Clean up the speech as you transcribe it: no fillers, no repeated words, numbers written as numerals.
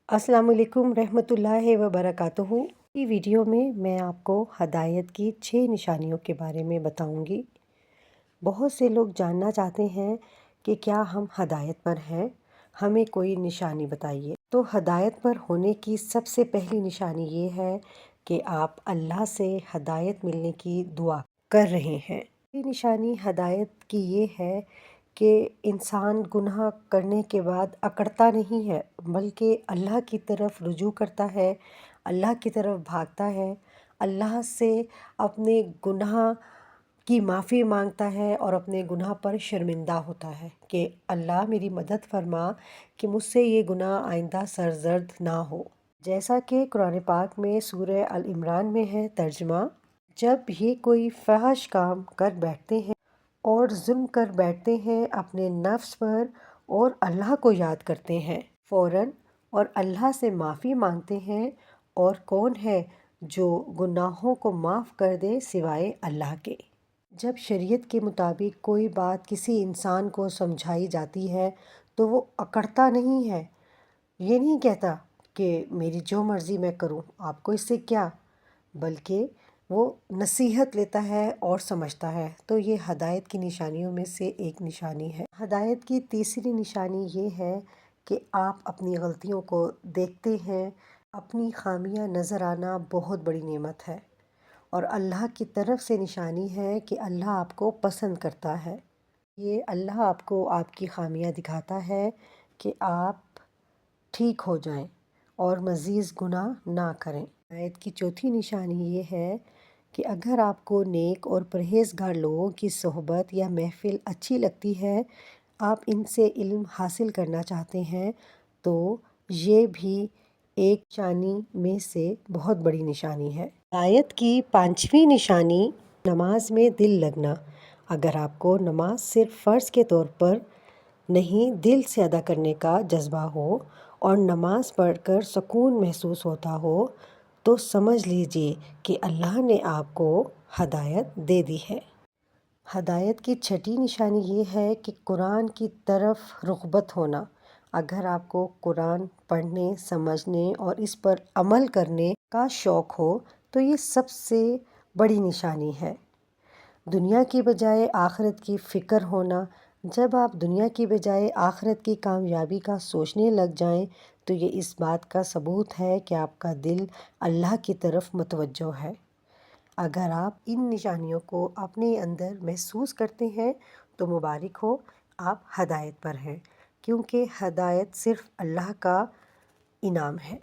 अस्सलाम वालेकुम रहमतुल्लाहि व बरकातुहू। की वीडियो में मैं आपको हदायत की 6 निशानियों के बारे में बताऊंगी। बहुत से लोग जानना चाहते हैं कि क्या हम हदायत पर हैं, हमें कोई निशानी बताइए। तो हदायत पर होने की सबसे पहली निशानी ये है कि आप अल्लाह से हदायत मिलने की दुआ कर रहे हैं। ये निशानी हदायत की ये है कि इंसान गुनाह करने के बाद अकड़ता नहीं है, बल्कि अल्लाह की तरफ रुजू करता है, अल्लाह की तरफ भागता है, अल्लाह से अपने गुनाह की माफ़ी मांगता है और अपने गुनाह पर शर्मिंदा होता है कि अल्लाह मेरी मदद फरमा कि मुझसे ये गुनाह आइंदा सरजर्द ना हो। जैसा कि कुरान पाक में सूरह अल इमरान में है तर्जमा, जब ये कोई फहश काम कर बैठते हैं और जुल्म कर बैठते हैं अपने नफ्स पर और अल्लाह को याद करते हैं फ़ौरन और अल्लाह से माफ़ी मांगते हैं, और कौन है जो गुनाहों को माफ़ कर दे सिवाय अल्लाह के। जब शरीयत के मुताबिक कोई बात किसी इंसान को समझाई जाती है तो वो अकड़ता नहीं है, ये नहीं कहता कि मेरी जो मर्ज़ी मैं करूं, आपको इससे क्या, बल्कि वो नसीहत लेता है और समझता है। तो ये हदायत की निशानियों में से एक निशानी है। हदायत की तीसरी निशानी ये है कि आप अपनी गलतियों को देखते हैं। अपनी खामियां नज़र आना बहुत बड़ी नेमत है और अल्लाह की तरफ से निशानी है कि अल्लाह आपको पसंद करता है। ये अल्लाह आपको आपकी खामियां दिखाता है कि आप ठीक हो जाएं और मज़ीद गुनाह ना करें। हदायत की चौथी निशानी ये है कि अगर आपको नेक और परहेज़गार लोगों की सोहबत या महफ़िल अच्छी लगती है, आप इनसे इल्म हासिल करना चाहते हैं, तो ये भी एक निशानी में से बहुत बड़ी निशानी है। हदायत की पांचवी निशानी नमाज में दिल लगना। अगर आपको नमाज सिर्फ फ़र्ज़ के तौर पर नहीं, दिल से अदा करने का जज्बा हो और नमाज पढ़कर सुकून महसूस होता हो, तो समझ लीजिए कि अल्लाह ने आपको हदायत दे दी है। हदायत की छठी निशानी ये है कि कुरान की तरफ रुग़बत होना। अगर आपको कुरान पढ़ने, समझने और इस पर अमल करने का शौक़ हो तो ये सबसे बड़ी निशानी है। दुनिया की बजाय आखिरत की फ़िक्र होना। जब आप दुनिया की बजाय आखिरत की कामयाबी का सोचने लग जाएं, तो ये इस बात का सबूत है कि आपका दिल अल्लाह की तरफ मुतवज्जो है। अगर आप इन निशानियों को अपने अंदर महसूस करते हैं तो मुबारक हो, आप हदायत पर हैं, क्योंकि हदायत सिर्फ़ अल्लाह का इनाम है।